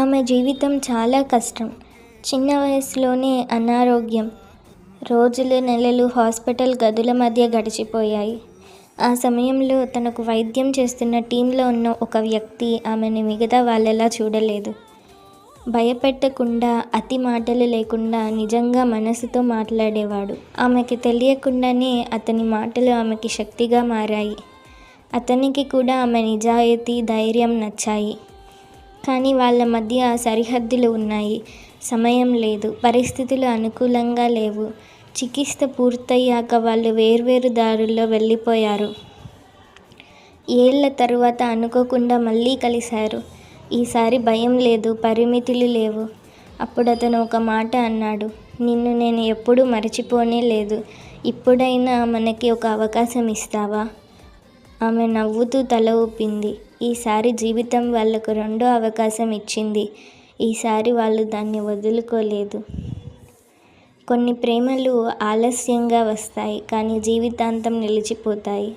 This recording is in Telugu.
ఆమె జీవితం చాలా కష్టం. చిన్న వయసులోనే అనారోగ్యం. రోజులు, నెలలు హాస్పిటల్ గదుల మధ్య గడిచిపోయాయి. ఆ సమయంలో తనకు వైద్యం చేస్తున్న టీంలో ఉన్న ఒక వ్యక్తి ఆమెని మిగతా వాళ్ళలా చూడలేదు. భయపెట్టకుండా, అతి మాటలు లేకుండా నిజంగా మనసుతో మాట్లాడేవాడు. ఆమెకి తెలియకుండానే అతని మాటలు ఆమెకి శక్తిగా మారాయి. అతనికి కూడా ఆమె నిజాయితీ, ధైర్యం నచ్చాయి. కానీ వాళ్ళ మధ్య సరిహద్దులు ఉన్నాయి. సమయం లేదు, పరిస్థితులు అనుకూలంగా లేవు. చికిత్స పూర్తయ్యాక వాళ్ళు వేర్వేరు దారుల్లో వెళ్ళిపోయారు. ఏళ్ల తరువాత అనుకోకుండా మళ్ళీ కలిశారు. ఈసారి భయం లేదు, పరిమితులు లేవు. అప్పుడతను ఒక మాట అన్నాడు, నిన్ను నేను ఎప్పుడూ మరచిపోనే లేదు. ఇప్పుడైనా మనకి ఒక అవకాశం ఇస్తావా? ఆమె నవ్వుతూ తల ఊపింది. ఈసారి జీవితం వాళ్లకు రెండో అవకాశం ఇచ్చింది. ఈసారి వాళ్ళు దాన్ని వదులుకోలేదు. కొన్ని ప్రేమలు ఆలస్యంగా వస్తాయి, కానీ జీవితాంతం నిలిచిపోతాయి.